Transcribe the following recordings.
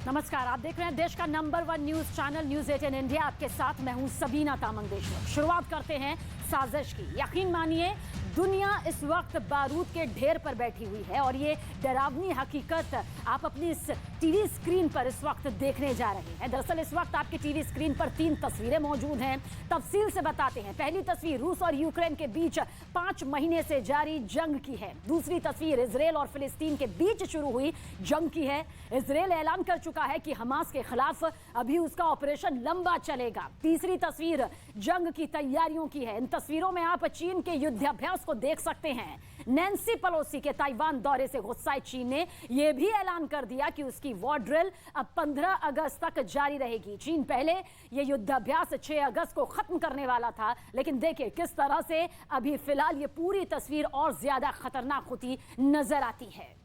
नमस्कार, आप देख रहे हैं देश का number 1 news channel news 18 India. आपके साथ मैं हूं सबीना तामंग देशमुख। शुरुआत करते हैं साजिश की। यकीन मानिए, दुनिया इस वक्त बारूद के ढेर पर बैठी हुई है और ये डरावनी हकीकत आप अपनी इस टीवी स्क्रीन पर इस वक्त देखने जा रहे हैं। दरअसल इस वक्त आपकी टीवी स्क्रीन पर 3 तस्वीरें मौजूद हैं। तफसील से बताते हैं। पहली तस्वीर रूस और यूक्रेन के बीच 5 महीने से जारी जंग की है। दूसरी तस्वीर इजरायल और फिलिस्तीन के बीच शुरू हुई जंग की है। इजरायल ऐलान कर चुका है कि हमास के खिलाफ अभी उसका ऑपरेशन लंबा चलेगा। तीसरी तस्वीर जंग की तैयारियों की है। इन तस्वीरों में आप चीन के युद्धाभ्यास को देख सकते हैं। नैन्सी पेलोसी के ताइवान दौरे से गुस्साए चीन ने यह भी ऐलान कर दिया कि उसकी वॉर ड्रिल अब 15 अगस्त तक जारी रहेगी। चीन पहले यह युद्धाभ्यास 6 अगस्त को खत्म करने वाला था, लेकिन देखिए किस तरह से अभी फिलहाल ये पूरी तस्वीर और ज्यादा खतरनाक होती नजर आती है।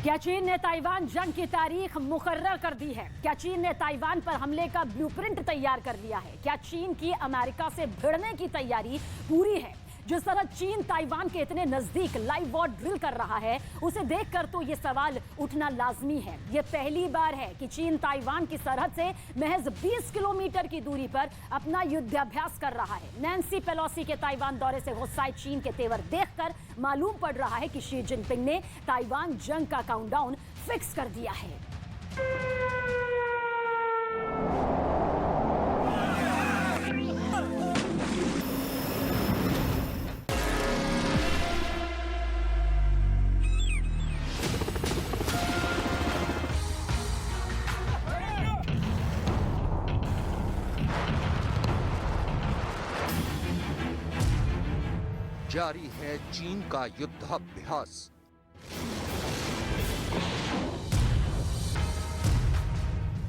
क्या चीन ने ताइवान जंग की तारीख मुकर्रर कर दी है? क्या चीन ने ताइवान पर हमले का ब्लूप्रिंट तैयार कर लिया है? क्या चीन की अमेरिका से भिड़ने की तैयारी पूरी है? जिस तरह चीन ताइवान के इतने नजदीक लाइव वॉर ड्रिल कर रहा है, उसे देखकर तो ये सवाल उठना लाजमी है। ये पहली बार है कि चीन ताइवान की सरहद से महज 20 किलोमीटर की दूरी पर अपना युद्धाभ्यास कर रहा है। नैन्सी पेलोसी के ताइवान दौरे से गुस्साए चीन के तेवर देखकर मालूम पड़ रहा है कि शी जिनपिंग ने ताइवान जंग का काउंटडाउन फिक्स कर दिया है। जारी है चीन का युद्धाभ्यास।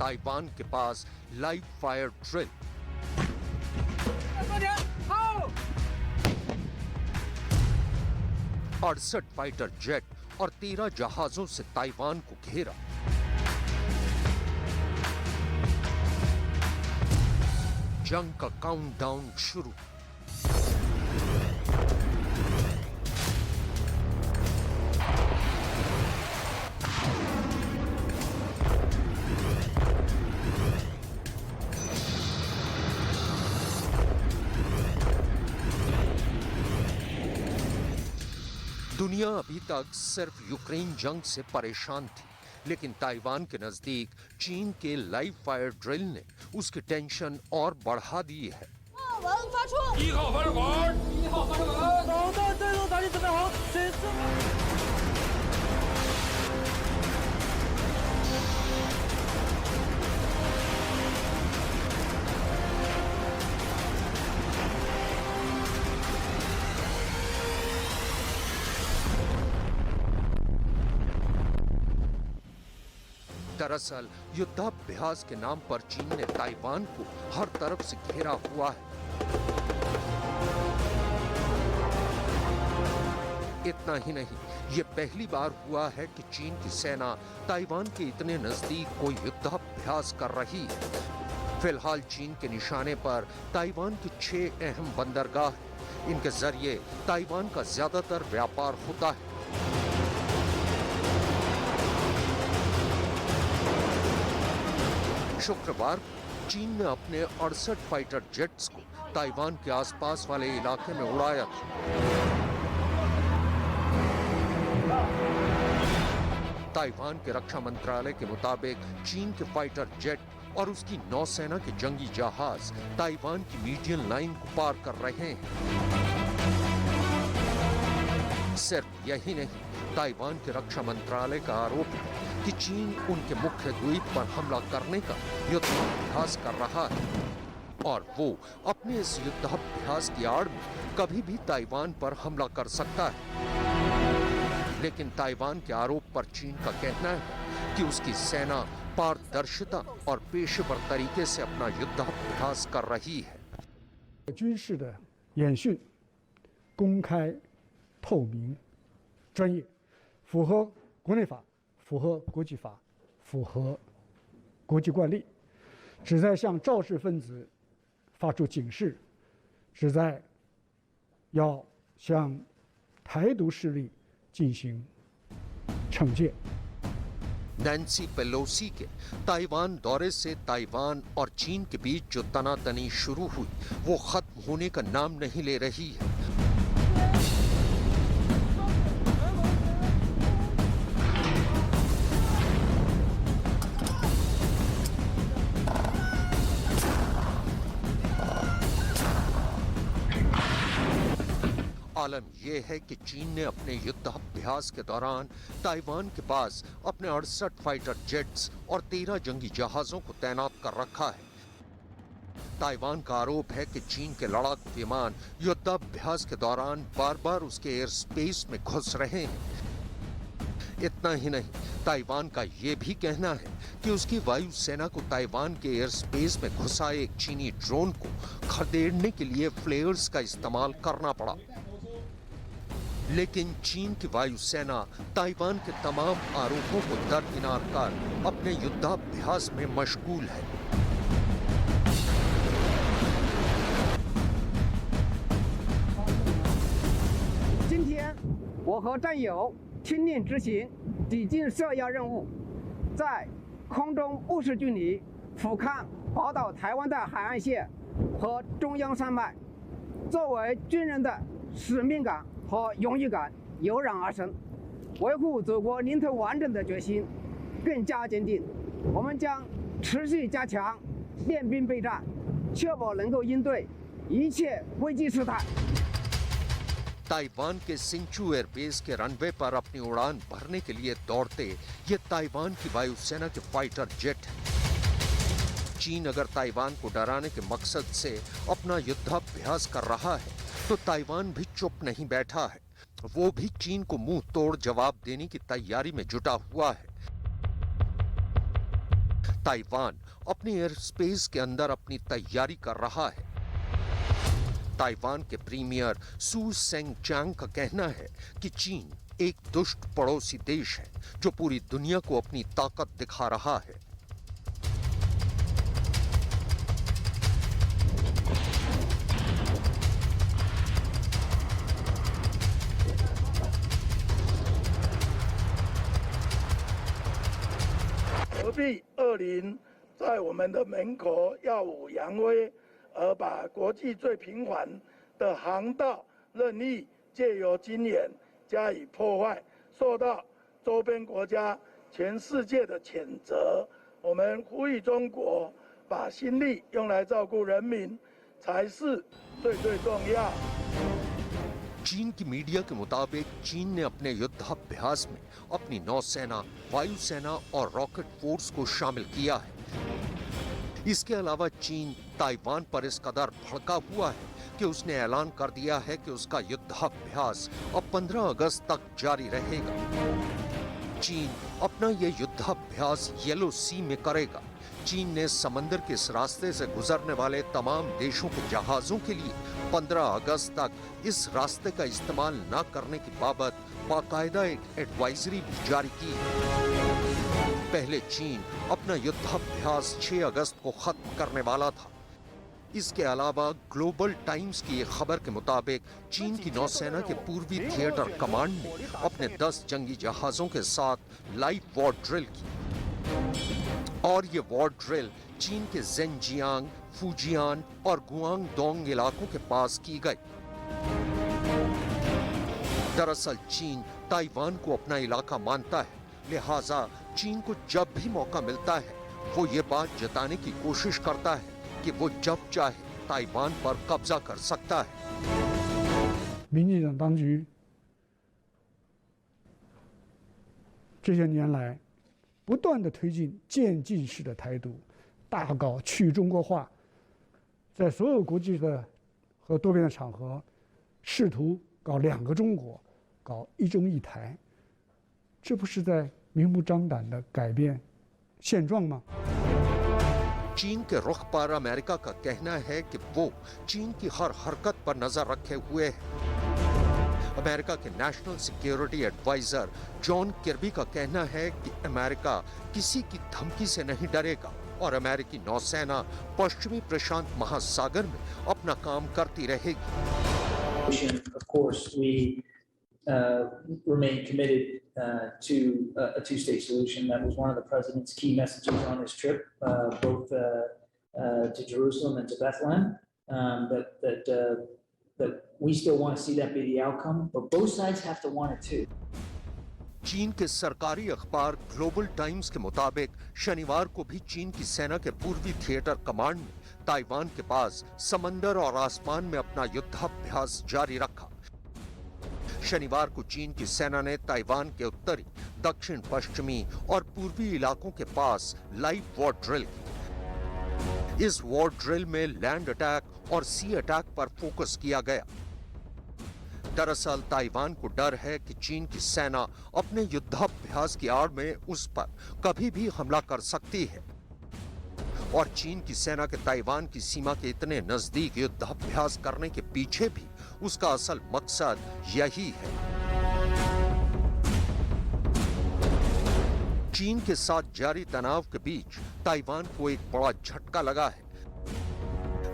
ताइवान के पास लाइव फायर ड्रिल। अड़सठ फाइटर जेट और 13 जहाजों से ताइवान को घेरा। जंग का काउंटडाउन शुरू। दुनिया अभी तक सिर्फ यूक्रेन जंग से परेशान थी, लेकिन ताइवान के नजदीक चीन के लाइव फायर ड्रिल ने उसकी टेंशन और बढ़ा दी है। दरअसल युद्धाभ्यास के नाम पर चीन ने ताइवान को हर तरफ से घेरा हुआ है। इतना ही नहीं, ये पहली बार हुआ है कि चीन की सेना ताइवान के इतने नजदीक कोई युद्धाभ्यास कर रही है। फिलहाल चीन के निशाने पर ताइवान की 6 अहम बंदरगाह हैं। इनके जरिए ताइवान का ज्यादातर व्यापार होता है। शुक्रवार चीन ने अपने 68 फाइटर जेट्स को ताइवान के आसपास वाले इलाके में उड़ाया था। ताइवान के रक्षा मंत्रालय के मुताबिक चीन के फाइटर जेट और उसकी नौसेना के जंगी जहाज ताइवान की मीडियन लाइन को पार कर रहे हैं। सिर्फ यही नहीं, ताइवान के रक्षा मंत्रालय का आरोप है कि चीन उनके मुख्य द्वीप पर हमला करने का युद्धाभ्यास कर रहा है और वो अपने इस युद्धाभ्यास की आड़ में कभी भी ताइवान पर हमला कर सकता है। लेकिन ताइवान के आरोप पर चीन का कहना है कि उसकी सेना पारदर्शिता और पेशेवर तरीके से अपना युद्धाभ्यास कर रही है। 军事的演训公开、透明、专业，符合国内法，符合国际法，符合国际惯例，旨在向肇事分子发出警示，旨在要向台独势力进行惩戒。नैन्सी पेलोसी के ताइवान दौरे से ताइवान और चीन के बीच जो तनातनी शुरू हुई वो खत्म होने का नाम नहीं ले रही है। आलम यह है कि चीन ने अपने युद्धाभ्यास के दौरान ताइवान के पास अपने 68 फाइटर जेट्स और 13 जंगी जहाजों को तैनात कर रखा है। ताइवान का आरोप है कि चीन के लड़ाकू विमान युद्धाभ्यास के दौरान बार बार उसके एयर स्पेस में घुस रहे हैं। इतना ही नहीं, ताइवान का यह भी कहना है कि उसकी वायुसेना को ताइवान के एयर स्पेस में घुसा एक चीनी ड्रोन को खदेड़ने के लिए फ्लेयर्स का इस्तेमाल करना पड़ा। लेकिन चीन की वायुसेना ताइवान के तमाम आरोपों को दरकिनार कर अपने युद्धाभ्यास में मशगूल है। 今天，我和战友听令执行抵近设要任务，在空中务实距离俯瞰宝岛台湾的海岸线和中央山脉，作为军人的使命感和荣誉感油然而生，维护祖国领土完整的决心更加坚定。我们将持续加强练兵备战，确保能够应对一切危机事态。 ताइवान के सिंचू एयरबेस के रनवे पर अपनी उड़ान भरने के लिए दौड़ते ये ताइवान की वायुसेना के फाइटर जेट हैं। चीन अगर ताइवान को डराने के मकसद से अपना युद्धाभ्यास कर रहा है तो ताइवान भी चुप नहीं बैठा है। वो भी चीन को मुंह तोड़ जवाब देने की तैयारी में जुटा हुआ है। ताइवान अपने एयर स्पेस के अंदर अपनी तैयारी कर रहा है। ताइवान के प्रीमियर सू सेंग चांग का कहना है कि चीन एक दुष्ट पड़ोसी देश है जो पूरी दुनिया को अपनी ताकत दिखा रहा है।何必恶灵在我们的门口耀武扬威？ 而把国际最频繁的航道任意借由军演加以破坏，受到周边国家、全世界的谴责。我们呼吁中国把心力用来照顾人民，才是最重要。 चीन की मीडिया के मुताबिक चीन ने अपने युद्धाभ्यास में अपनी नौसेना, वायुसेना और रॉकेट फोर्स को शामिल किया है। इसके अलावा चीन ताइवान पर इस कदर भड़का हुआ है कि उसने ऐलान कर दिया है कि उसका युद्धाभ्यास अब 15 अगस्त तक जारी रहेगा। चीन अपना यह युद्धाभ्यास येलो सी में करेगा। चीन ने समंदर के इस रास्ते से गुजरने वाले तमाम देशों के जहाजों के लिए 15 अगस्त तक इस रास्ते का इस्तेमाल न करने की बाबत बाकायदा एक एडवाइजरी भी जारी की है। पहले चीन अपना युद्धाभ्यास 6 अगस्त को खत्म करने वाला था। इसके अलावा ग्लोबल टाइम्स की एक खबर के मुताबिक चीन की नौसेना के पूर्वी थिएटर कमांड ने अपने 10 जंगी जहाजों के साथ लाइव वॉर ड्रिल की और ये वॉर ड्रिल चीन के ज़ेनजियांग, फुजियान और गुआंगडोंग इलाकों के पास की गई। दरअसल चीन ताइवान को अपना इलाका मानता है, लिहाजा चीन को जब भी मौका मिलता है वो ये बात जताने की कोशिश करता है कि वो जब चाहे ताइवान पर कब्जा कर सकता है। 民进党当局这些年来不断的推进渐进式的台独，大搞去中国化，在所有国际的和多边的场合，试图搞2个中国，搞一中一台，这不是在明目张胆的改变现状吗？ चीन के रुख पर अमेरिका का कहना है कि वो चीन की हर हरकत पर नजर रखे हुए है। अमेरिका के national security adviser John Kirby का कहना है कि अमेरिका किसी की धमकी से नहीं डरेगा। और अमेरिकी नौसेना पश्चिमी प्रशांत महासागर में अपना काम करती रहेगी। Of course, we remain committed to a two-state solution. That was one of the president's key messages on his trip, both to Jerusalem and to Bethlehem. That we still want to see that be the outcome, but both sides have to want it too. चीन के सरकारी अखबार global times के मुताबिक शनिवार को भी चीन की सेना के पूर्वी थिएटर कमांड ने ताइवान के पास समंदर और आसमान में अपना युद्धाभ्यास जारी रखा। शनिवार को चीन की सेना ने ताइवान के उत्तरी, दक्षिण पश्चिमी और पूर्वी इलाकों के पास लाइव वॉर ड्रिल की। इस वॉर ड्रिल में लैंड अटैक और सी अटैक पर फोकस किया गया। दरअसल ताइवान को डर है कि चीन की सेना अपने युद्धाभ्यास की आड़ में उस पर कभी भी हमला कर सकती है और चीन की सेना के ताइवान की सीमा के इतने नजदीक युद्धाभ्यास करने के पीछे भी उसका असल मकसद यही है। चीन के साथ जारी तनाव के बीच ताइवान को एक बड़ा झटका लगा है।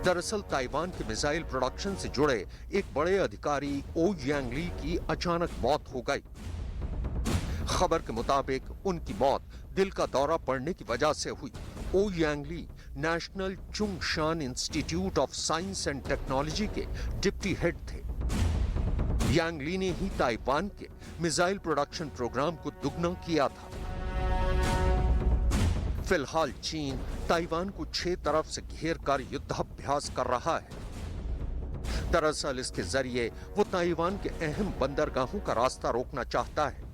दरअसल ताइवान के मिसाइल प्रोडक्शन से जुड़े एक बड़े अधिकारी ओ यांगली की अचानक मौत हो गई। खबर के मुताबिक उनकी मौत दिल का दौरा पड़ने की वजह से हुई। ओ Yangli national Chungshan institute of science and technology के डिप्टी हेड थे। यांगली ने ही ताइवान के मिसाइल प्रोडक्शन प्रोग्राम को दुगना किया था। फिलहाल चीन ताइवान को 6 तरफ से घेर कर युद्धाभ्यास कर रहा है। दरअसल इसके जरिए वो ताइवान के अहम बंदरगाहों का रास्ता रोकना चाहता है।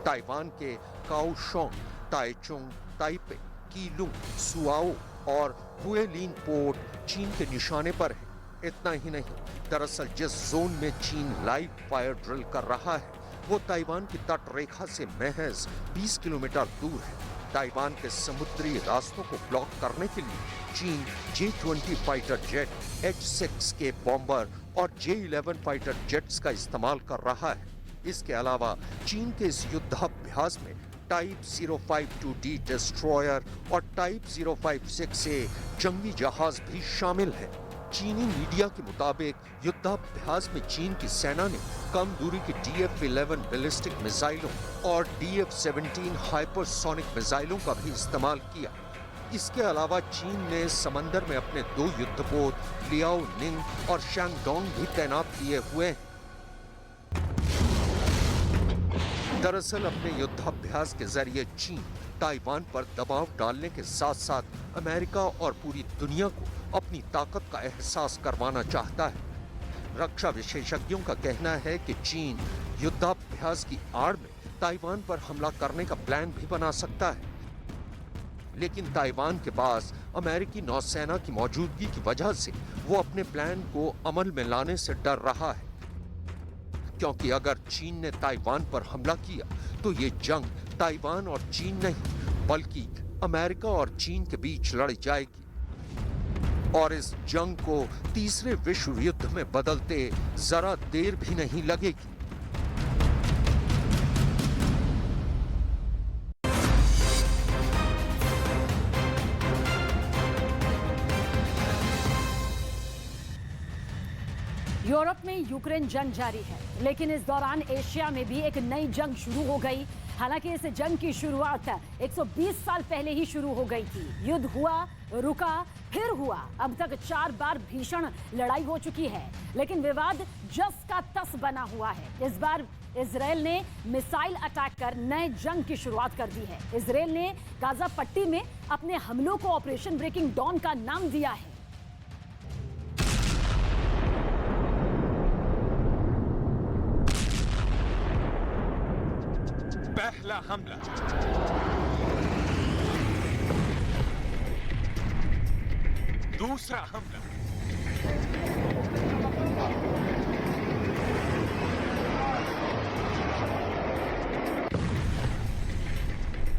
ताइवान के काओशोंग, ताइचुंग, ताइपे, कीलुंग, सुआओ और हुएलिन पोर्ट चीन के निशाने पर है। इतना ही नहीं, दरअसल जिस जोन में चीन लाइव फायर ड्रिल कर रहा है वो ताइवान की तट रेखा से महज 20 किलोमीटर दूर है। ताइवान के समुद्री रास्तों को ब्लॉक करने के लिए चीन J-20 फाइटर जेट, H-6 के बॉम्बर और J-11 फाइटर जेट्स का इस्तेमाल कर रहा है। इसके अलावा चीन के इस युद्धाभ्यास में टाइप 052D डिस्ट्रॉयर और टाइप 056A जंगी जहाज भी शामिल है। चीनी मीडिया के मुताबिक युद्धाभ्यास में चीन की सेना ने कम दूरी की DF-11 बैलिस्टिक मिसाइलों और DF-17 हाइपरसोनिक मिसाइलों का भी इस्तेमाल किया। इसके अलावा चीन ने समंदर में अपने 2 युद्धपोत लियाओ निंग और शैंगडोंग भी तैनात किए हुए हैं। दरअसल अपने युद्धाभ्यास के जरिए चीन ताइवान पर दबाव डालने के साथ साथ अमेरिका और पूरी दुनिया को अपनी ताकत का एहसास करवाना चाहता है। रक्षा विशेषज्ञों का कहना है कि चीन युद्धाभ्यास की आड़ में ताइवान पर हमला करने का प्लान भी बना सकता है, लेकिन ताइवान के पास अमेरिकी नौसेना की मौजूदगी की वजह से वो अपने प्लान को अमल में लाने से डर रहा है, क्योंकि अगर चीन ने ताइवान पर हमला किया तो ये जंग ताइवान और चीन नहीं बल्कि अमेरिका और चीन के बीच लड़ी जाएगी और इस जंग को तीसरे विश्व युद्ध में बदलते जरा देर भी नहीं लगेगी। यूरोप में यूक्रेन जंग जारी है, लेकिन इस दौरान एशिया में भी एक नई जंग शुरू हो गई। हालांकि इस जंग की शुरुआत 120 साल पहले ही शुरू हो गई थी। युद्ध हुआ, रुका, फिर हुआ। अब तक 4 बार भीषण लड़ाई हो चुकी है, लेकिन विवाद जस का तस बना हुआ है। इस बार इजरायल ने मिसाइल अटैक कर नए जंग की शुरुआत कर दी है। इजरायल ने गाजा पट्टी में अपने हमलों को ऑपरेशन ब्रेकिंग डॉन का नाम दिया है। पहला हमला, दूसरा हमला,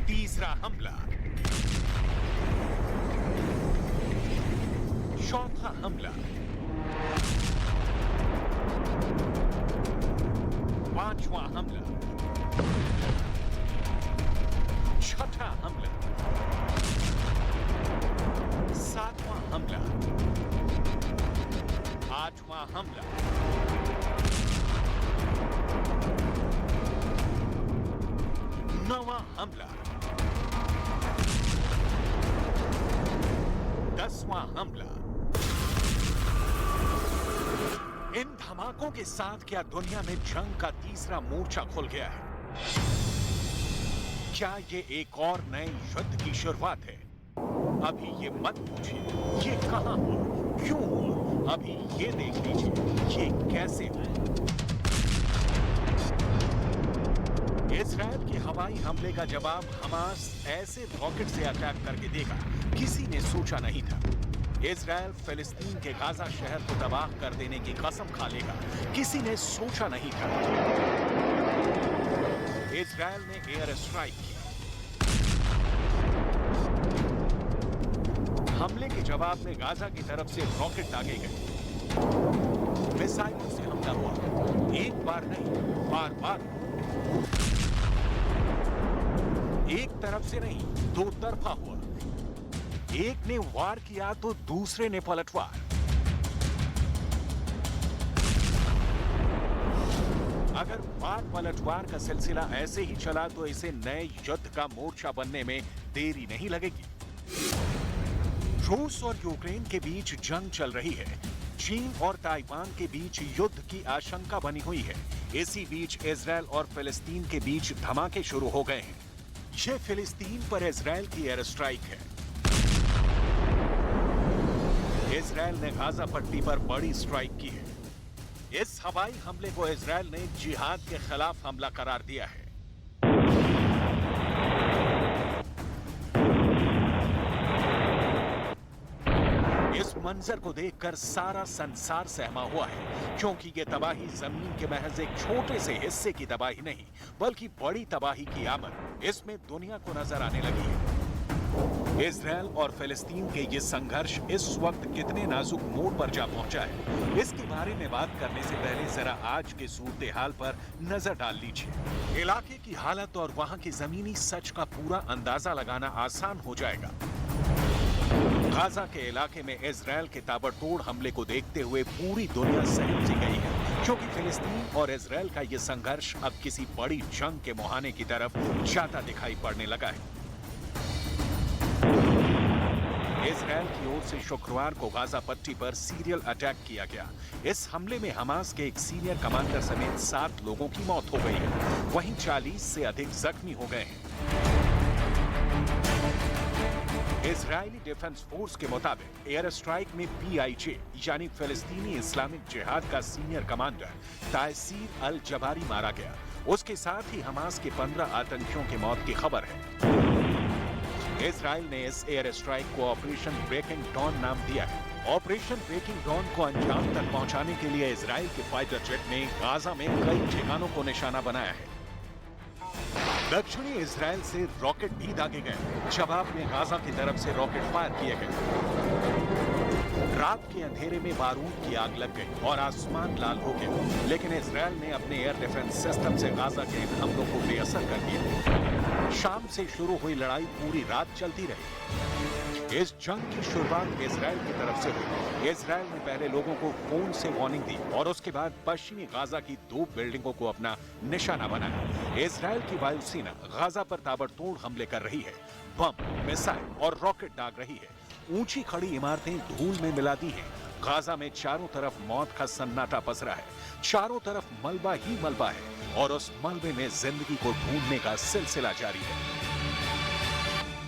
तीसरा हमला, चौथा हमला, पांचवा हमला, छठा हमला। नवा हमला। 10वां हमला। इन धमाकों के साथ क्या दुनिया में जंग का तीसरा मोर्चा खुल गया है? क्या ये एक और नए युद्ध की शुरुआत है? अभी ये मत पूछिए ये कहां हुआ, क्यों हुआ, अभी ये देख लीजिए ये कैसे हुआ। इजराइल के हवाई हमले का जवाब हमास ऐसे रॉकेट से अटैक करके देगा, किसी ने सोचा नहीं था। इजराइल फिलिस्तीन के गाजा शहर को तबाह कर देने की कसम खा लेगा, किसी ने सोचा नहीं था। इजराइल ने एयर स्ट्राइक की। हमले के जवाब में गाजा की तरफ से रॉकेट दागे गए, मिसाइलों से हमला हुआ, एक बार नहीं बार बार। एक तरफ से नहीं, दो तरफा हुआ। एक ने वार किया तो दूसरे ने पलटवार। अगर वार पलटवार का सिलसिला ऐसे ही चला तो इसे नए युद्ध का मोर्चा बनने में देरी नहीं लगेगी। रूस और यूक्रेन के बीच जंग चल रही है। चीन और ताइवान के बीच युद्ध की आशंका बनी हुई है। इसी बीच इजराइल और फिलिस्तीन के बीच धमाके शुरू हो गए हैं। यह फिलिस्तीन पर इजराइल की एयर स्ट्राइक है। इजराइल ने गाजा पट्टी पर बड़ी स्ट्राइक की है। इस हवाई हमले को इजराइल ने जिहाद के खिलाफ हमला करार दिया है। इस मंजर को देखकर सारा संसार सहमा हुआ है, क्योंकि ये तबाही जमीन के महज एक छोटे से हिस्से की तबाही नहीं, बल्कि बड़ी तबाही की आमद इसमें दुनिया को नजर आने लगी है। इजराइल और फिलिस्तीन के ये संघर्ष इस वक्त कितने नाजुक मोड़ पर जा पहुंचा है, इसके बारे में बात करने से पहले जरा आज के सूरत हाल पर नजर डाल लीजिए। इलाके की हालत और वहां की जमीनी सच का पूरा अंदाजा लगाना आसान हो जाएगा। गाजा के इलाके में इजराइल के ताबड़तोड़ हमले को देखते हुए पूरी दुनिया सहम सी गई है, क्योंकि फिलिस्तीन और इजराइल का ये संघर्ष अब किसी बड़ी जंग के मुहाने की तरफ जाता दिखाई पड़ने लगा है। इजराइल की ओर से शुक्रवार को गाजा पट्टी पर सीरियल अटैक किया गया। इस हमले में हमास के एक सीनियर कमांडर समेत 7 लोगों की मौत हो गई है, वहीं 40 से अधिक जख्मी हो गए हैं। इजरायली डिफेंस फोर्स के मुताबिक एयर स्ट्राइक में PIJ यानी फिलिस्तीनी इस्लामिक जिहाद का सीनियर कमांडर तायसीर अल जबारी मारा गया। उसके साथ ही हमास के 15 आतंकियों की मौत की खबर है। इजराइल ने इस एयर स्ट्राइक को ऑपरेशन ब्रेकिंग डॉन नाम दिया है। ऑपरेशन ब्रेकिंग डॉन को अंजाम तक पहुंचाने के लिए इजराइल के फाइटर जेट ने गाजा में कई ठिकानों को निशाना बनाया है। दक्षिणी इजराइल से रॉकेट भी दागे गए। जवाब में गाजा की तरफ से रॉकेट फायर किए गए। रात के अंधेरे में बारूद की आग लग गई और आसमान लाल हो गया, लेकिन इजराइल ने अपने एयर डिफेंस सिस्टम से गाजा के इन हमलों को बेअसर कर दिया। शाम से शुरू हुई लड़ाई पूरी रात चलती रही। इस जंग की शुरुआत इजराइल की तरफ से हुई। इजराइल ने पहले लोगों को फोन से वार्निंग दी और उसके बाद पश्चिमी गाजा की 2 बिल्डिंगों को अपना निशाना बनाया। इजराइल की वायुसेना गाजा पर ताबड़तोड़ हमले कर रही है, बम, मिसाइल और रॉकेट दाग रही है। ऊंची खड़ी इमारतें धूल में मिला दी हैं। गाजा में चारों तरफ मौत का सन्नाटा पसरा है। चारों तरफ मलबा ही मलबा है और उस मलबे में जिंदगी को ढूंढने का सिलसिला जारी है।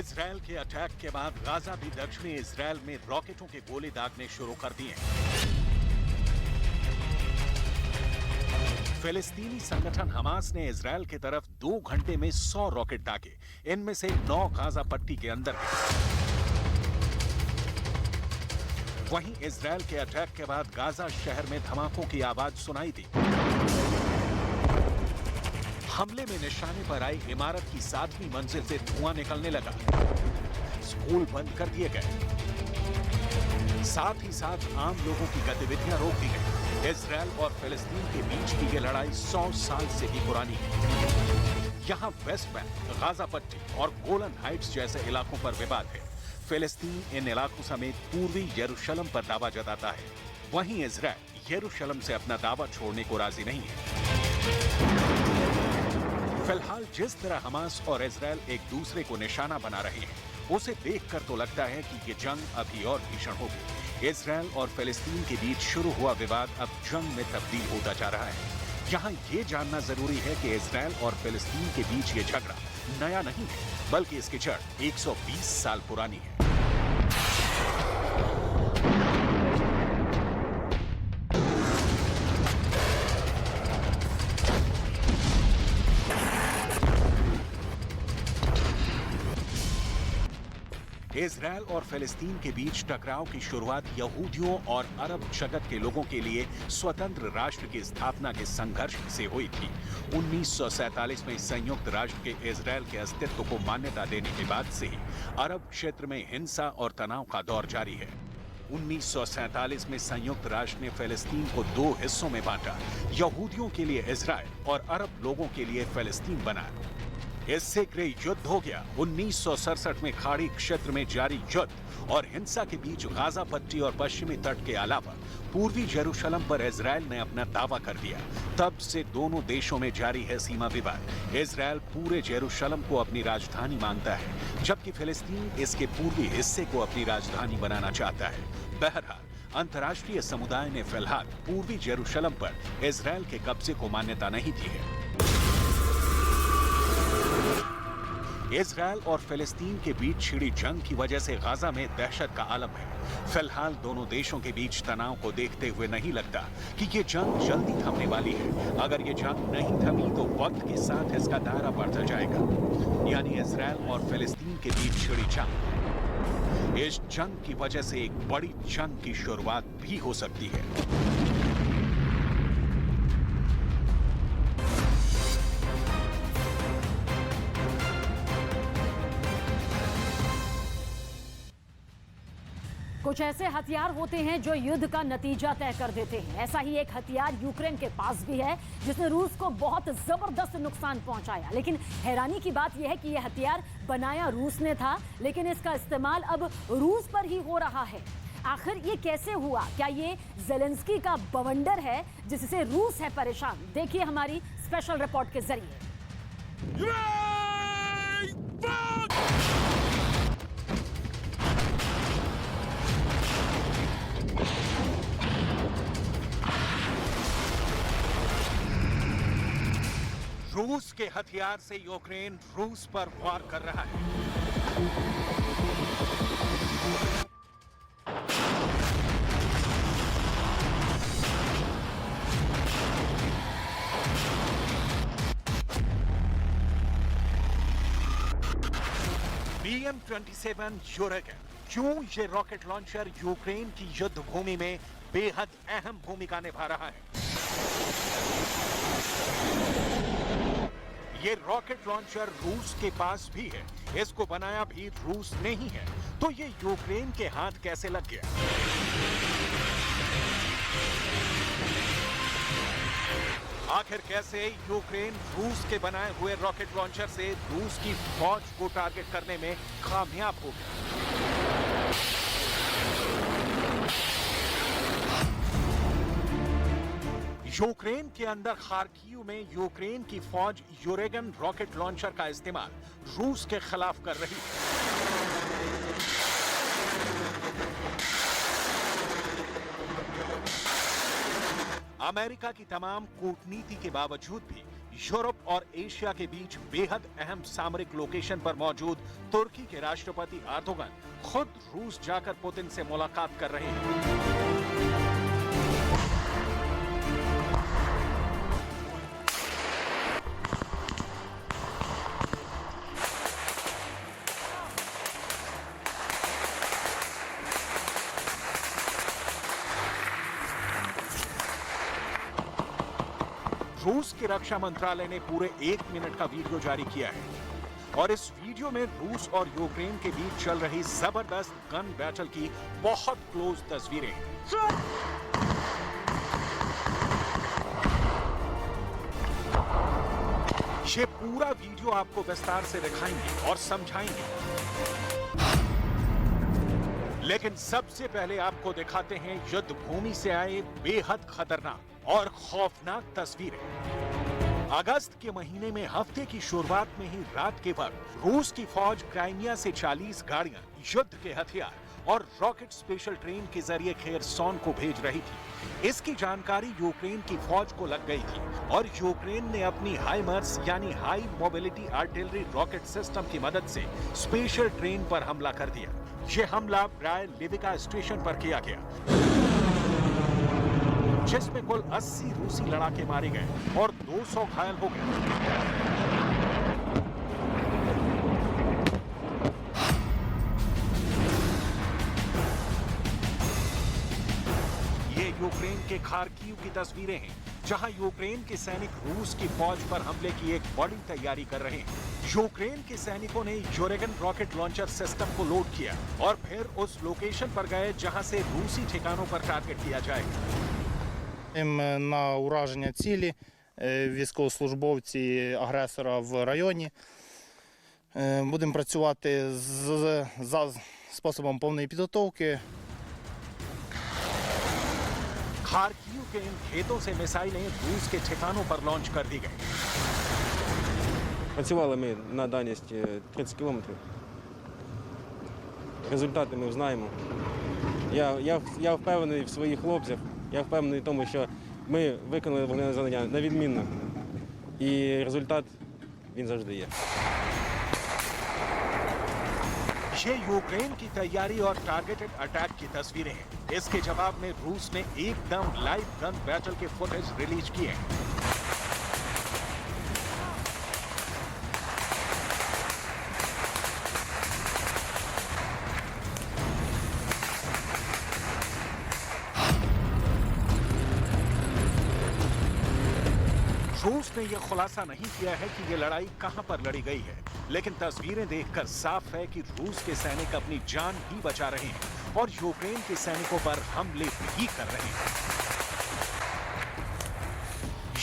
इजराइल के अटैक के बाद गाजा भी दक्षिणी इजराइल में रॉकेटों के गोले दागने शुरू कर दिए। फिलिस्तीनी संगठन हमास ने इजराइल की तरफ 2 घंटे में 100 रॉकेट दागे। इनमें से 9 गाजा पट्टी के अंदर है। वहीं इजराइल के अटैक के बाद गाजा शहर में धमाकों की आवाज सुनाई दी। हमले में निशाने पर आई इमारत की 7वीं मंजिल से धुआं निकलने लगा। स्कूल बंद कर दिए गए। साथ ही साथ आम लोगों की गतिविधियां रोक दी गई। इजरायल और फिलिस्तीन के बीच की ये लड़ाई 100 साल से भी पुरानी है। यहाँ वेस्ट बैंक, गाजा पट्टी और गोलन हाइट्स जैसे इलाकों पर विवाद है। फिलिस्तीन इन इलाकों समेत पूर्वी यरूशलेम पर दावा जताता है। वहीं इजरायल यरूशलेम से अपना दावा छोड़ने को राजी नहीं है। फिलहाल जिस तरह हमास और इजरायल एक दूसरे को निशाना बना रहे हैं, उसे देखकर तो लगता है कि ये जंग अभी और भीषण होगी। इजरायल और फिलिस्तीन के बीच शुरू हुआ विवाद अब जंग में तब्दील होता जा रहा है। यहाँ ये जानना जरूरी है कि इजरायल और फिलिस्तीन के बीच ये झगड़ा नया नहीं है, बल्कि इसकी जड़ 120 साल पुरानी है। इजरायल और फिलिस्तीन के बीच टकराव की शुरुआत यहूदियों और अरब जगत के लोगों के लिए स्वतंत्र राष्ट्र की स्थापना के संघर्ष से हुई थी। 1947 में संयुक्त राष्ट्र के इजरायल के अस्तित्व को मान्यता देने के बाद से ही अरब क्षेत्र में हिंसा और तनाव का दौर जारी है। 1947 में संयुक्त राष्ट्र ने फिलिस्तीन को 2 हिस्सों में बांटा, यहूदियों के लिए इजरायल और अरब लोगों के लिए फिलिस्तीन बनाया। इससे गृह युद्ध हो गया। 1967 में खाड़ी क्षेत्र में जारी युद्ध और हिंसा के बीच गाजा पट्टी और पश्चिमी तट के अलावा पूर्वी यरूशलेम पर इजरायल ने अपना दावा कर दिया। तब से दोनों देशों में जारी है सीमा विवाद। इजरायल पूरे यरूशलेम को अपनी राजधानी मानता है, जबकि फिलिस्तीन इसके पूर्वी हिस्से को अपनी राजधानी बनाना चाहता है। बहरहाल अंतर्राष्ट्रीय समुदाय ने फिलहाल पूर्वी यरूशलेम पर इजरायल के कब्जे को मान्यता नहीं दी है। इजरायल और फिलिस्तीन के छिड़ी छिड़ी जंग की वजह से गाजा में दहशत का आलम है। फिलहाल दोनों देशों के बीच तनाव को देखते हुए नहीं लगता कि ये जंग जल्दी थमने वाली है। अगर ये जंग नहीं थमी तो वक्त के साथ इसका दायरा बढ़ता जाएगा, यानी इजरायल और फिलिस्तीन के बीच छिड़ी जंग। इस जंग की वजह से एक बड़ी जंग की शुरुआत भी हो सकती है। कुछ ऐसे हथियार होते हैं जो युद्ध का नतीजा तय कर देते हैं। ऐसा ही एक हथियार यूक्रेन के पास भी है, जिसने रूस को बहुत जबरदस्त नुकसान पहुंचाया। लेकिन हैरानी की बात यह है कि यह हथियार बनाया रूस ने था, लेकिन इसका इस्तेमाल अब रूस पर ही हो रहा है। आखिर ये कैसे हुआ? क्या ये ज़ेलेंस्की का बवंडर है जिससे रूस है परेशान? देखिए हमारी स्पेशल रिपोर्ट के जरिए। रूस के हथियार से यूक्रेन रूस पर वार कर रहा है। BM-27 यूरेगन। क्यों ये रॉकेट लॉन्चर यूक्रेन की युद्ध भूमि में बेहद अहम भूमिका निभा रहा है? ये रॉकेट लॉन्चर रूस के पास भी है, इसको बनाया भी रूस ने ही है, तो ये यूक्रेन के हाथ कैसे लग गया? आखिर कैसे यूक्रेन रूस के बनाए हुए रॉकेट लॉन्चर से रूस की फौज को टारगेट करने में कामयाब हो गया? यूक्रेन के अंदर खार्किव में यूक्रेन की फौज यूरेगन रॉकेट लॉन्चर का इस्तेमाल रूस के खिलाफ कर रही है। अमेरिका की तमाम कूटनीति के बावजूद भी यूरोप और एशिया के बीच बेहद अहम सामरिक लोकेशन पर मौजूद तुर्की के राष्ट्रपति एर्दोगन खुद रूस जाकर पुतिन से मुलाकात कर रहे हैं। रूस के रक्षा मंत्रालय ने पूरे 1 मिनट का वीडियो जारी किया है और इस वीडियो में रूस और यूक्रेन के बीच चल रही जबरदस्त गन बैटल की बहुत क्लोज तस्वीरें हैं। ये पूरा वीडियो आपको विस्तार से दिखाएंगे और समझाएंगे, लेकिन सबसे पहले आपको दिखाते हैं युद्ध भूमि से आए बेहद खतरनाक और खौफनाक तस्वीरें। अगस्त के महीने में हफ्ते की शुरुआत में ही रात के वक्त रूस की फौज क्राइमिया से 40 गाड़ियां, युद्ध के हथियार और रॉकेट स्पेशल ट्रेन के जरिए खेरसोन को भेज रही थी। इसकी जानकारी यूक्रेन की फौज को लग गई थी और यूक्रेन ने अपनी हाइमर्स यानी high mobility artillery rocket system की मदद से स्पेशल ट्रेन पर हमला कर दिया। यह हमला ब्राय लिविका स्टेशन पर किया गया, जिसमें कुल 80 रूसी लड़ाके मारे गए और 200 घायल हो गए। यूक्रेन के खार्किव की तस्वीरें हैं, जहां यूक्रेन के सैनिक रूस की फौज पर हमले की एक बड़ी तैयारी कर रहे हैं। यूक्रेन के सैनिकों ने यूरेगन रॉकेट लॉन्चर सिस्टम को लोड किया और फिर उस लोकेशन पर गए जहां से रूसी ठिकानों पर टारगेट किया जाएगा। На ураження цілі військовослужбовці агресора в районі. Будемо працювати за способом повної підготовки. खार्किव के इन खेतों से मिसाइलें रूस के ठिकानों पर लॉन्च कर दी गई। Працювали ми на дальність 30 кілометрів. Результати ми знаємо. Я впевнений в своїх хлопцях, я впевнений в тому, що ми виконали вогневе завдання на відмінно. І результат, він завжди є. ये यूक्रेन की तैयारी और टारगेटेड अटैक की तस्वीरें हैं। इसके जवाब में रूस ने एकदम लाइव गन बैटल के फुटेज रिलीज किए हैं। रूस ने यह खुलासा नहीं किया है कि यह लड़ाई कहां पर लड़ी गई है, लेकिन तस्वीरें देखकर साफ है कि रूस के सैनिक अपनी जान ही बचा रहे हैं और यूक्रेन के सैनिकों पर हमले भी कर रहे हैं।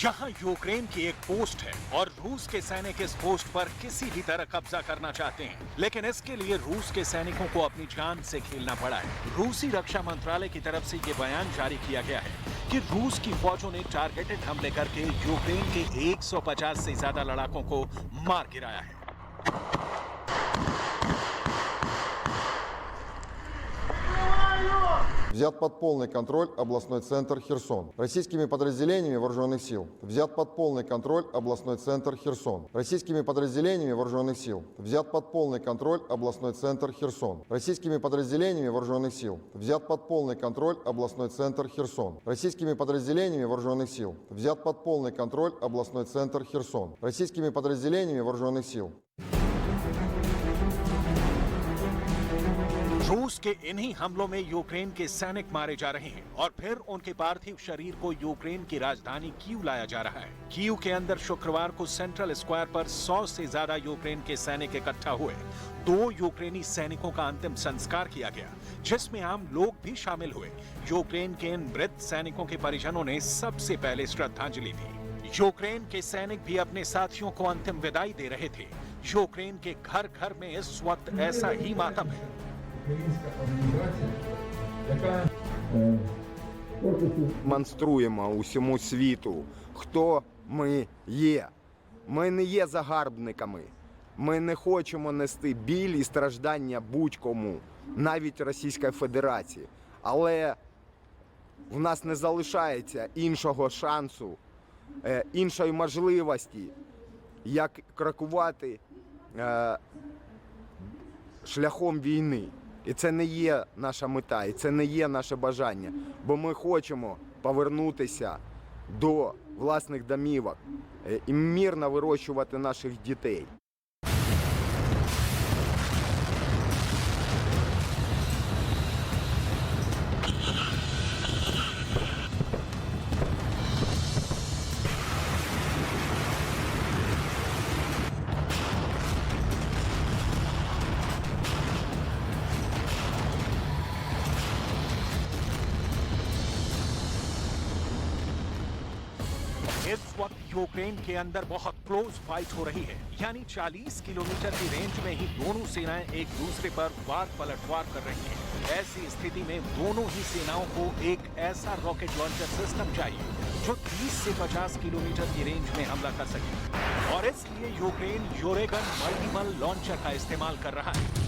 यहां यूक्रेन की एक पोस्ट है और रूस के सैनिक इस पोस्ट पर किसी भी तरह कब्जा करना चाहते हैं, लेकिन इसके लिए रूस के सैनिकों को अपनी जान से खेलना पड़ा है। रूसी रक्षा मंत्रालय की तरफ से यह बयान जारी किया गया है कि रूस की फौजों ने टारगेटेड हमले करके यूक्रेन के 150 से ज्यादा लड़ाकों को मार गिराया है। Взят под полный контроль областной центр Херсон. Российскими подразделениями вооруженных сил взят под полный контроль областной центр Херсон. Российскими подразделениями вооруженных сил взят под полный контроль областной центр Херсон. Российскими подразделениями вооруженных сил взят под полный контроль областной центр Херсон. Российскими подразделениями вооруженных сил взят под полный контроль областной центр Херсон. Российскими подразделениями вооруженных сил. रूस के इन्हीं हमलों में यूक्रेन के सैनिक मारे जा रहे हैं और फिर उनके पार्थिव शरीर को यूक्रेन की राजधानी कीव लाया जा रहा है। कीव के अंदर शुक्रवार को सेंट्रल स्क्वायर पर 100 से ज्यादा यूक्रेन के सैनिक इकट्ठा हुए। 2 यूक्रेनी सैनिकों का अंतिम संस्कार किया गया, जिसमें आम लोग भी शामिल हुए। यूक्रेन के इन मृत सैनिकों के परिजनों ने सबसे पहले श्रद्धांजलि दी। यूक्रेन के सैनिक भी अपने साथियों को अंतिम विदाई दे रहे थे। यूक्रेन के घर घर में इस वक्त ऐसा ही मातम है। Демонструємо усьому світу, хто ми є. Ми не є загарбниками. Ми не хочемо нести біль і страждання будь-кому, навіть Російської Федерації. Але в нас не залишається іншого шансу, іншої можливості, як крокувати шляхом війни. І це не є наша мета, і це не є наше бажання. Бо ми хочемо повернутися до власних домівок і мирно вирощувати наших дітей. इस वक्त यूक्रेन के अंदर बहुत क्लोज फाइट हो रही है, यानी 40 किलोमीटर की रेंज में ही दोनों सेनाएं एक दूसरे पर वार पलटवार कर रही हैं। ऐसी स्थिति में दोनों ही सेनाओं को एक ऐसा रॉकेट लॉन्चर सिस्टम चाहिए जो 30 से 50 किलोमीटर की रेंज में हमला कर सके, और इसलिए यूक्रेन योरेगन मल्टीपल लॉन्चर का इस्तेमाल कर रहा है।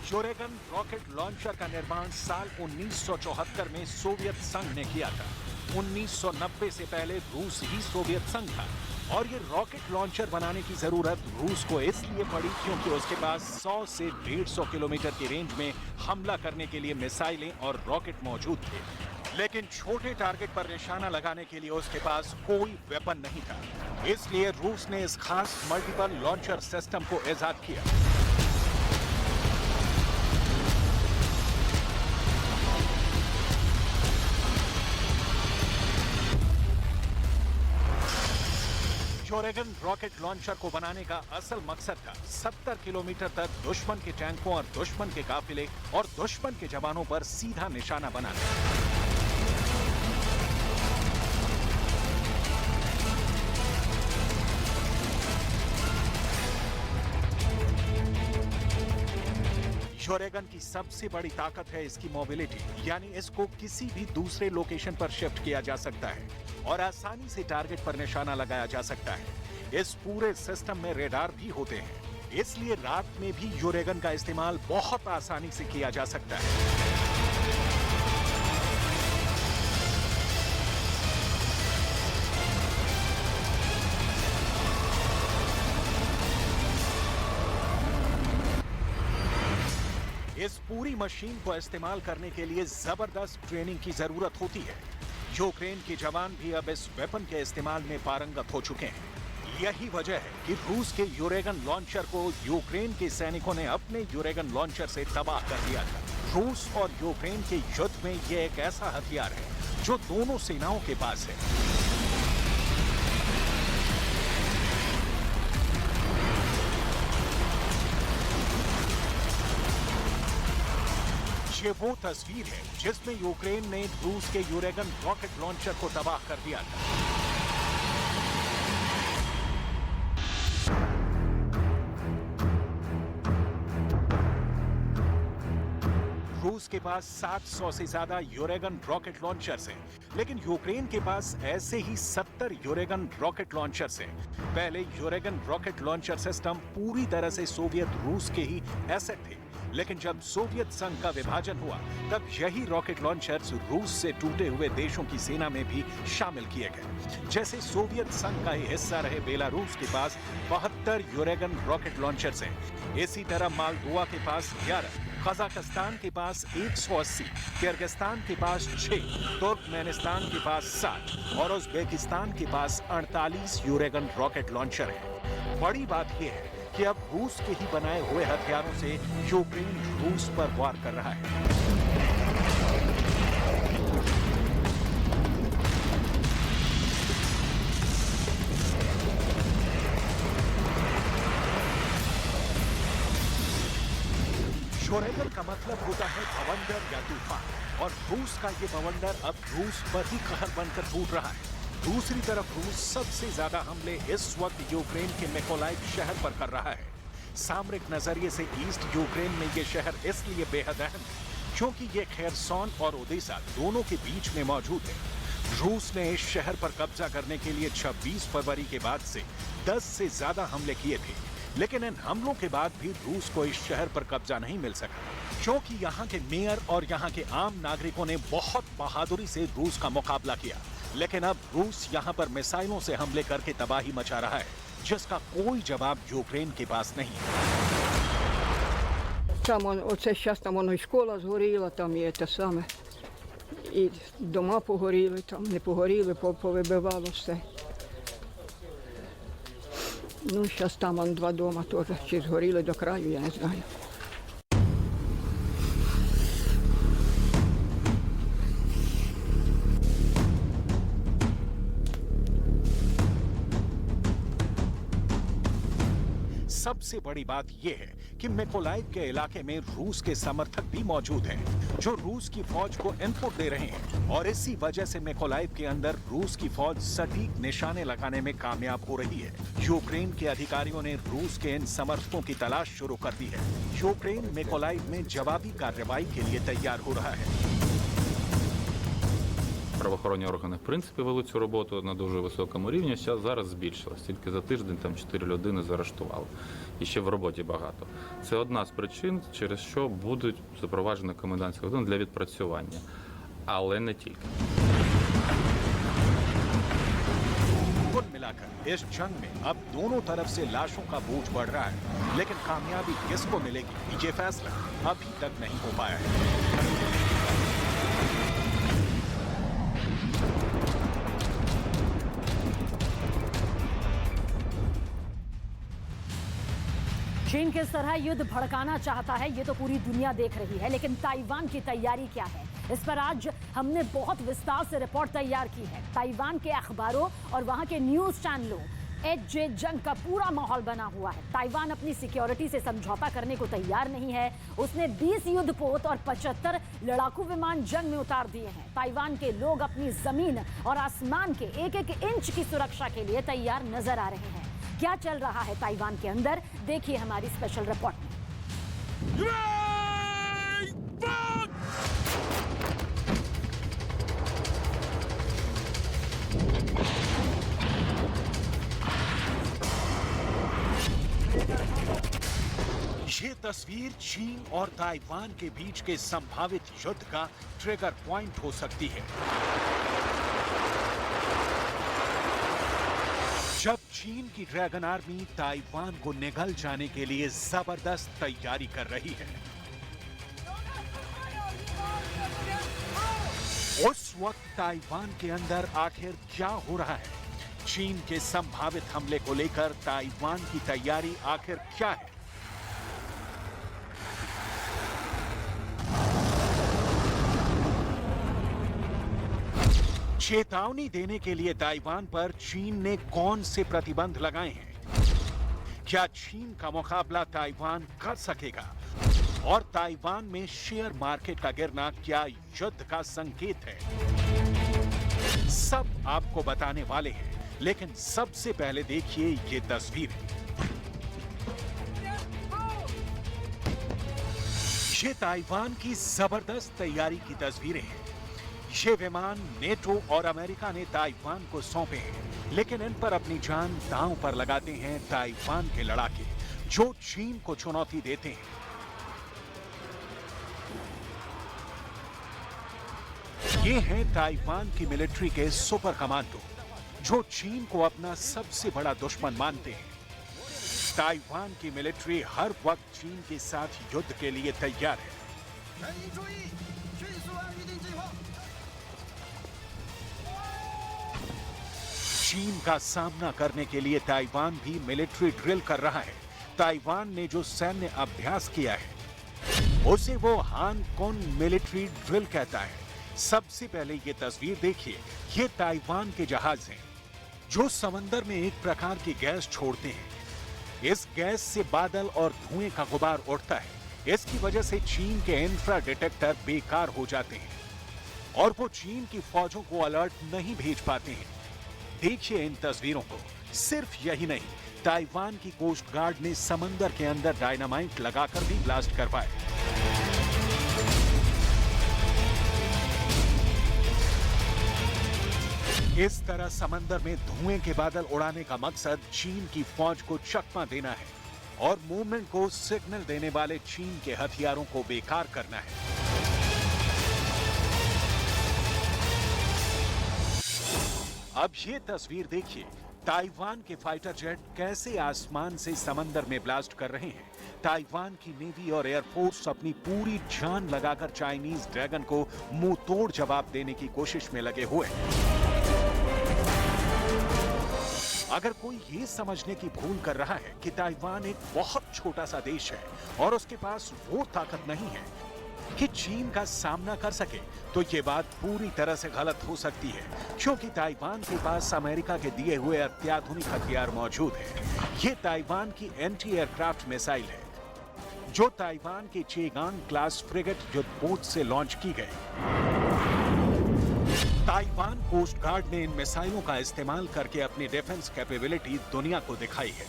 योरेगन रॉकेट लॉन्चर का निर्माण साल 1974 में सोवियत संघ ने किया था। 1990 से पहले रूस ही सोवियत संघ था, और ये रॉकेट लॉन्चर बनाने की जरूरत रूस को इसलिए पड़ी क्योंकि उसके पास 100 से 150 किलोमीटर की रेंज में हमला करने के लिए मिसाइलें और रॉकेट मौजूद थे, लेकिन छोटे टारगेट पर निशाना लगाने के लिए उसके पास कोई वेपन नहीं था। इसलिए रूस ने इस खास मल्टीपल लॉन्चर सिस्टम को इजाद किया। योरेगन रॉकेट लॉन्चर को बनाने का असल मकसद था 70 किलोमीटर तक दुश्मन के टैंकों और दुश्मन के काफिले और दुश्मन के जवानों पर सीधा निशाना बनाना। योरेगन की सबसे बड़ी ताकत है इसकी मोबिलिटी, यानी इसको किसी भी दूसरे लोकेशन पर शिफ्ट किया जा सकता है और आसानी से टारगेट पर निशाना लगाया जा सकता है। इस पूरे सिस्टम में रेडार भी होते हैं, इसलिए रात में भी योरेगन का इस्तेमाल बहुत आसानी से किया जा सकता है। इस पूरी मशीन को इस्तेमाल करने के लिए जबरदस्त ट्रेनिंग की जरूरत होती है। यूक्रेन के जवान भी अब इस वेपन के इस्तेमाल में पारंगत हो चुके हैं। यही वजह है कि रूस के योरेगन लॉन्चर को यूक्रेन के सैनिकों ने अपने योरेगन लॉन्चर से तबाह कर दिया था। रूस और यूक्रेन के युद्ध में यह एक ऐसा हथियार है जो दोनों सेनाओं के पास है। ये वो तस्वीर है जिसमें यूक्रेन ने रूस के योरेगन रॉकेट लॉन्चर को तबाह कर दिया था। रूस के पास 700 से ज्यादा योरेगन रॉकेट लॉन्चर्स हैं, लेकिन यूक्रेन के पास ऐसे ही 70 योरेगन रॉकेट लॉन्चर्स हैं। पहले योरेगन रॉकेट लॉन्चर सिस्टम पूरी तरह से सोवियत रूस के ही एसेट थे, लेकिन जब सोवियत संघ का विभाजन हुआ तब यही रॉकेट लॉन्चर्स रूस से टूटे हुए देशों की सेना में भी शामिल किए गए। जैसे सोवियत संघ का ही हिस्सा रहे बेलारूस के पास 72 योरेगन रॉकेट लॉन्चर्स हैं। इसी तरह मालदोवा के पास 11, कजाकिस्तान के पास 180, किर्गिस्तान के पास 6, तुर्कमेनिस्तान के पास 7 और उज्बेकिस्तान के पास 48 योरेगन रॉकेट लॉन्चर हैं। बड़ी बात यह है कि अब रूस के ही बनाए हुए हथियारों से यूक्रेन रूस पर वार कर रहा है। योरेगन का मतलब होता है बवंडर या तूफान, और रूस का ये बवंडर अब रूस पर ही कहर बनकर फूट रहा है। दूसरी तरफ रूस सबसे ज्यादा हमले इस वक्त यूक्रेन के मिकोलाइव शहर पर कर रहा है। सामरिक नजरिए से ईस्ट यूक्रेन में ये शहर इसलिए बेहद अहम है क्योंकि ये खेरसोन और ओडेसा दोनों के बीच में मौजूद है। रूस ने इस शहर पर कब्जा करने के लिए 26 फरवरी के बाद से 10 से ज्यादा हमले किए थे, लेकिन इन हमलों के बाद भी रूस को इस शहर पर कब्जा नहीं मिल सका क्योंकि यहाँ के मेयर और यहाँ के आम नागरिकों ने बहुत बहादुरी से रूस का मुकाबला किया। लेकिन अब रूस यहाँ पर मिसाइलों से हमले करके तबाही मचा रहा है, जिसका कोई जवाब यूक्रेन के पास नहीं है। Оце зараз там воно і школа згоріла, там і те саме. І дома погоріли, там не погоріли, повибивало все. Ну, зараз там вон 2 дома теж, чи згоріли до краю, я не знаю. सबसे बड़ी बात यह है कि मिकोलाइव के इलाके में रूस के समर्थक भी मौजूद हैं, जो रूस की फौज को इनपुट दे रहे हैं और इसी वजह से मिकोलाइव के अंदर रूस की फौज सटीक निशाने लगाने में कामयाब हो रही है। यूक्रेन के अधिकारियों ने रूस के इन समर्थकों की तलाश शुरू कर दी है। यूक्रेन मिकोलाइव में जवाबी कार्रवाई के लिए तैयार हो रहा है। Правоохоронні органи, в принципі, вели цю роботу на дуже високому рівні. Зараз збільшилось. Тільки за тиждень там 4 людини заарештували. І ще в роботі багато. Це одна з причин, через що будуть запроваджені комендантські години для відпрацювання. Але не тільки. कुल मिलाकर इस जंग में अब दोनों तरफ से लाशों का बोझ बढ़ रहा है, लेकिन कामयाबी किसको मिलेगी ये फैसला अभी तक नहीं हो पाया है। चीन किस तरह युद्ध भड़काना चाहता है ये तो पूरी दुनिया देख रही है, लेकिन ताइवान की तैयारी क्या है, इस पर आज हमने बहुत विस्तार से रिपोर्ट तैयार की है। ताइवान के अखबारों और वहां के न्यूज चैनलों एज जंग का पूरा माहौल बना हुआ है। ताइवान अपनी सिक्योरिटी से समझौता करने को तैयार नहीं है। उसने 20 युद्धपोत और 75 लड़ाकू विमान जंग में उतार दिए हैं। ताइवान के लोग अपनी जमीन और आसमान के एक एक इंच की सुरक्षा के लिए तैयार नजर आ रहे हैं। क्या चल रहा है ताइवान के अंदर, देखिए हमारी स्पेशल रिपोर्ट में। ये तस्वीर चीन और ताइवान के बीच के संभावित युद्ध का ट्रिगर पॉइंट हो सकती है। जब चीन की ड्रैगन आर्मी ताइवान को निगल जाने के लिए जबरदस्त तैयारी कर रही है, उस वक्त ताइवान के अंदर आखिर क्या हो रहा है? चीन के संभावित हमले को लेकर ताइवान की तैयारी आखिर क्या है? चेतावनी देने के लिए ताइवान पर चीन ने कौन से प्रतिबंध लगाए हैं? क्या चीन का मुकाबला ताइवान कर सकेगा? और ताइवान में शेयर मार्केट का गिरना क्या युद्ध का संकेत है? सब आपको बताने वाले हैं, लेकिन सबसे पहले देखिए ये तस्वीरें। ये ताइवान की जबरदस्त तैयारी की तस्वीरें हैं। ये विमान नेटो और अमेरिका ने ताइवान को सौंपे हैं, लेकिन इन पर अपनी जान दांव पर लगाते हैं ताइवान के लड़ाके, जो चीन को चुनौती देते हैं। ये हैं ताइवान की मिलिट्री के सुपर कमांडो, जो चीन को अपना सबसे बड़ा दुश्मन मानते हैं। ताइवान की मिलिट्री हर वक्त चीन के साथ युद्ध के लिए तैयार है। चीन का सामना करने के लिए ताइवान भी मिलिट्री ड्रिल कर रहा है। ताइवान ने जो सैन्य अभ्यास किया है उसे वो हान कुन मिलिट्री ड्रिल कहता है। सबसे पहले ये तस्वीर देखिए। ये ताइवान के जहाज हैं जो समंदर में एक प्रकार की गैस छोड़ते हैं। इस गैस से बादल और धुएं का गुबार उठता है। इसकी वजह से चीन के इंफ्रा डिटेक्टर बेकार हो जाते हैं और वो चीन की फौजों को अलर्ट नहीं भेज पाते हैं। देखिए इन तस्वीरों को। सिर्फ यही नहीं, ताइवान की कोस्ट गार्ड ने समंदर के अंदर डायनामाइट लगाकर भी ब्लास्ट करवाए। इस तरह समंदर में धुएं के बादल उड़ाने का मकसद चीन की फौज को चकमा देना है और मूवमेंट को सिग्नल देने वाले चीन के हथियारों को बेकार करना है। अब ये तस्वीर देखिए। ताइवान के फाइटर जेट कैसे आसमान से समंदर में ब्लास्ट कर रहे हैं। ताइवान की नेवी और एयरफोर्स अपनी पूरी जान लगाकर चाइनीज ड्रैगन को मुंह तोड़ जवाब देने की कोशिश में लगे हुए हैं। अगर कोई ये समझने की भूल कर रहा है कि ताइवान एक बहुत छोटा सा देश है और उसके पास वो ताकत नहीं है, कि चीन का सामना कर सके, तो ये बात पूरी तरह से गलत हो सकती है, क्योंकि ताइवान के पास अमेरिका के दिए हुए अत्याधुनिक हथियार मौजूद हैं। ये ताइवान की एंटी एयरक्राफ्ट मिसाइल है, जो ताइवान के चेगांग क्लास फ्रिगेट युद्धपोत से लॉन्च की गई। ताइवान कोस्ट गार्ड ने इन मिसाइलों का इस्तेमाल करके अपनी डिफेंस कैपेबिलिटी दुनिया को दिखाई है।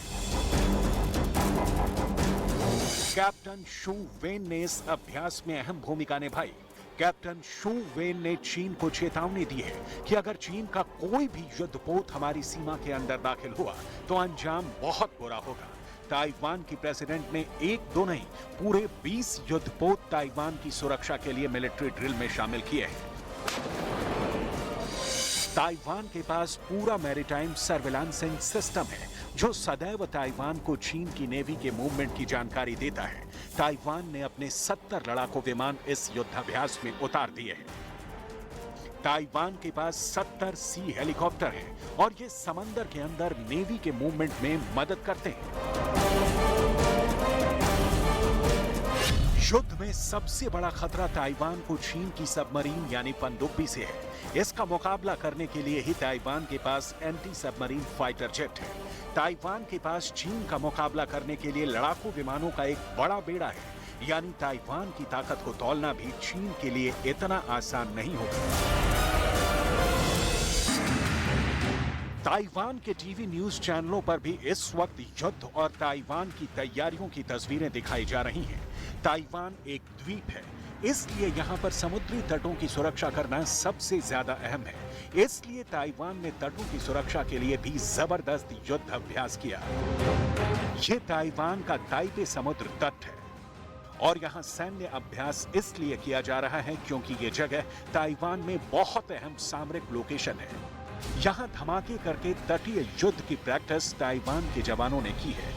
कैप्टन शू वेन ने इस अभ्यास में अहम भूमिका निभाई। कैप्टन शू वेन ने चीन को चेतावनी दी है कि अगर चीन का कोई भी युद्धपोत हमारी सीमा के अंदर दाखिल हुआ तो अंजाम बहुत बुरा होगा। ताइवान की प्रेसिडेंट ने 1-2 नहीं, पूरे 20 युद्धपोत ताइवान की सुरक्षा के लिए मिलिट्री ड्रिल में शामिल किए हैं। ताइवान के पास पूरा मैरीटाइम सर्विलांसिंग सिस्टम है, जो सदैव ताइवान को चीन की नेवी के मूवमेंट की जानकारी देता है। ताइवान ने अपने 70 लड़ाकू विमान इस युद्धाभ्यास में उतार दिए हैं। ताइवान के पास 70 सी हेलीकॉप्टर हैं और ये समंदर के अंदर नेवी के मूवमेंट में मदद करते हैं। युद्ध में सबसे बड़ा खतरा ताइवान को चीन की सबमरीन यानी पनडुब्बी से है। इसका मुकाबला करने के लिए ही ताइवान के पास एंटी सबमरीन फाइटर जेट है। ताइवान के पास चीन का मुकाबला करने के लिए लड़ाकू विमानों का एक बड़ा बेड़ा है, यानी ताइवान की ताकत को तौलना भी चीन के लिए इतना आसान नहीं होगा। ताइवान के टीवी न्यूज चैनलों पर भी इस वक्त युद्ध और ताइवान की तैयारियों की तस्वीरें दिखाई जा रही हैं। ताइवान एक द्वीप है, इसलिए यहाँ पर समुद्री तटों की सुरक्षा करना सबसे ज्यादा अहम है। इसलिए ताइवान ने तटों की सुरक्षा के लिए भी जबरदस्त युद्ध अभ्यास किया। ये ताइवान का ताइपे समुद्र तट है और यहाँ सैन्य अभ्यास इसलिए किया जा रहा है क्योंकि ये जगह ताइवान में बहुत अहम सामरिक लोकेशन है। यहाँ धमाके करके तटीय युद्ध की प्रैक्टिस ताइवान के जवानों ने की है।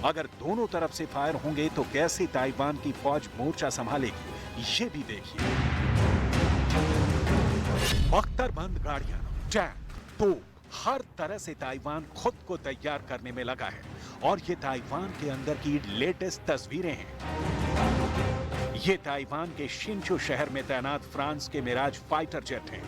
अगर दोनों तरफ से फायर होंगे तो कैसे ताइवान की फौज मोर्चा संभालेगी, ये भी देखिए। बख्तरबंद गाड़ियां, टैंक, तोप, हर तरह से ताइवान खुद को तैयार करने में लगा है और ये ताइवान के अंदर की लेटेस्ट तस्वीरें हैं। ये ताइवान के शिंचू शहर में तैनात फ्रांस के मिराज फाइटर जेट हैं।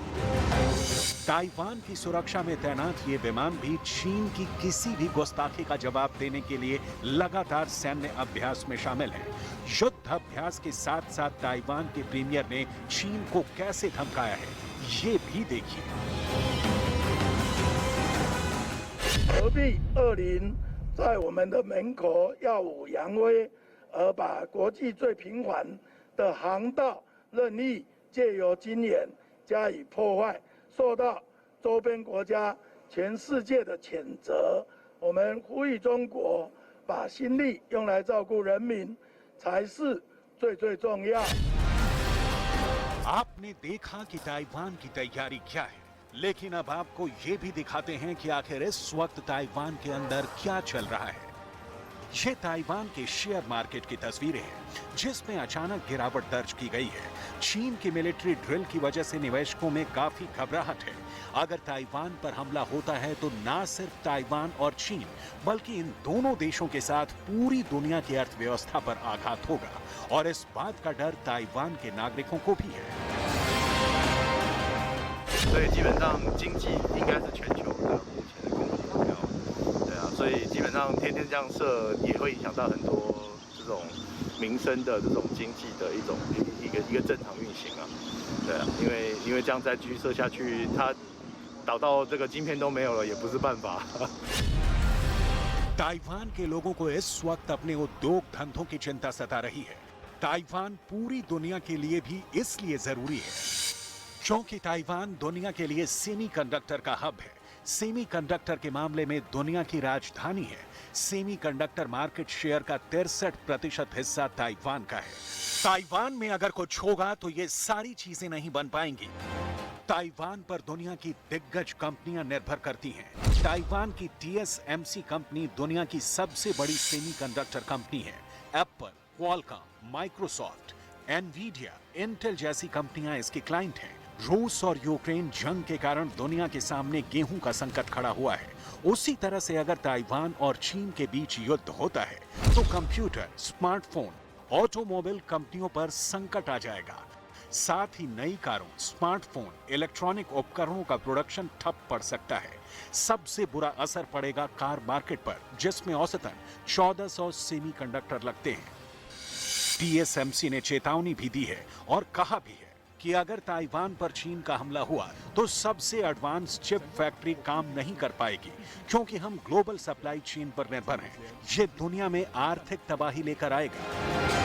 ताइवान की सुरक्षा में तैनात ये विमान भी चीन की किसी भी गुस्ताखी का जवाब देने के लिए लगातार सैन्य अभ्यास में शामिल है। युद्ध अभ्यास के साथ साथ ताइवान के प्रीमियर ने चीन को कैसे धमकाया है, ये भी देखिए। 何必恶灵在我们的门口耀武扬威，而把国际最频繁的航道任意借由军演加以破坏，受到周边国家、全世界的谴责。我们呼吁中国把心力用来照顾人民，才是最重要。 आपने देखा कि ताइवान की तैयारी क्या है, लेकिन अब आपको ये भी दिखाते हैं कि आखिर इस वक्त ताइवान के अंदर क्या चल रहा है। ये ताइवान के शेयर मार्केट की तस्वीरें हैं, जिसमें अचानक गिरावट दर्ज की गई है। चीन की मिलिट्री ड्रिल की वजह से निवेशकों में काफी घबराहट है। अगर ताइवान पर हमला होता है तो ना सिर्फ ताइवान और चीन, बल्कि इन दोनों देशों के साथ पूरी दुनिया की अर्थव्यवस्था पर आघात होगा और इस बात का डर ताइवान के नागरिकों को भी है। 所以基本上经济应该是全球的目前的共同目标，对啊，所以基本上天天这样射也会影响到很多这种民生的这种经济的一个正常运行啊，对啊，因为这样再继续射下去，它导到这个晶片都没有了也不是办法。ताइवान के लोगों को इस वक्त अपने उद्योग धंधों की चिंता सता रही है। ताइवान पूरी दुनिया के लिए भी इसलिए जरूरी है क्योंकि ताइवान दुनिया के लिए सेमीकंडक्टर का हब है। सेमीकंडक्टर के मामले में दुनिया की राजधानी है। सेमीकंडक्टर मार्केट शेयर का 63% हिस्सा ताइवान का है। ताइवान में अगर कुछ होगा तो ये सारी चीजें नहीं बन पाएंगी। ताइवान पर दुनिया की दिग्गज कंपनियां निर्भर करती हैं। ताइवान की TSMC कंपनी दुनिया की सबसे बड़ी सेमीकंडक्टर कंपनी है। Apple, Qualcomm, Microsoft, Nvidia, Intel जैसी कंपनियां इसकी क्लाइंट हैं। रूस और यूक्रेन जंग के कारण दुनिया के सामने गेहूं का संकट खड़ा हुआ है। उसी तरह से अगर ताइवान और चीन के बीच युद्ध होता है तो कंप्यूटर, स्मार्टफोन ऑटोमोबाइल कंपनियों पर संकट आ जाएगा। साथ ही नई कारों, स्मार्टफोन, इलेक्ट्रॉनिक उपकरणों का प्रोडक्शन ठप पड़ सकता है। सबसे बुरा असर पड़ेगा कार मार्केट पर, जिसमें औसतन 1400 सेमीकंडक्टर लगते हैं। TSMC ने चेतावनी भी दी है और कहा भी है कि अगर ताइवान पर चीन का हमला हुआ तो सबसे एडवांस चिप फैक्ट्री काम नहीं कर पाएगी, क्योंकि हम ग्लोबल सप्लाई चेन पर निर्भर हैं। ये दुनिया में आर्थिक तबाही लेकर आएगा।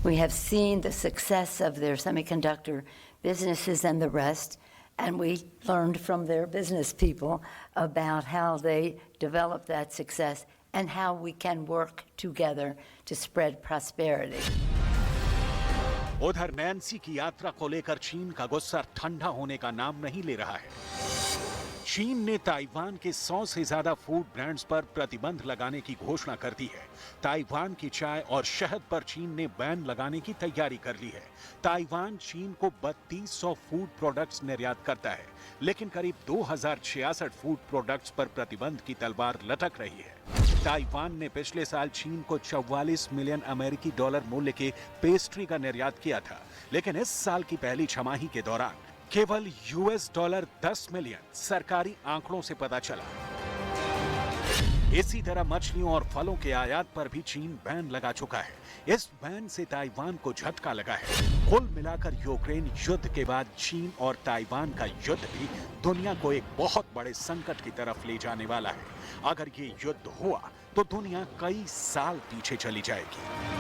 We have seen the success of their semiconductor businesses and the rest, and we learned from their business people about how they developed that success and how we can work together to spread prosperity. उधर Nancy की यात्रा को लेकर चीन का गुस्सा ठंडा होने का नाम नहीं ले रहा है। चीन ने ताइवान के 100 से ज्यादा फूड ब्रांड्स पर प्रतिबंध लगाने की घोषणा कर दी है। ताइवान की चाय और शहद पर चीन ने बैन लगाने की तैयारी कर ली है। ताइवान चीन को 3200 फूड प्रोडक्ट्स निर्यात करता है, लेकिन करीब 2066 फूड प्रोडक्ट्स पर प्रतिबंध की तलवार लटक रही है। ताइवान ने पिछले साल चीन को 44 मिलियन अमेरिकी डॉलर मूल्य के पेस्ट्री का निर्यात किया था, लेकिन इस साल की पहली छमाही के दौरान केवल $10 मिलियन सरकारी आंकड़ों से पता चला। इसी तरह मछलियों और फलों के आयात पर भी चीन बैन लगा चुका है। इस बैन से ताइवान को झटका लगा है। कुल मिलाकर यूक्रेन युद्ध के बाद चीन और ताइवान का युद्ध भी दुनिया को एक बहुत बड़े संकट की तरफ ले जाने वाला है। अगर ये युद्ध हुआ तो दुनिया कई साल पीछे चली जाएगी।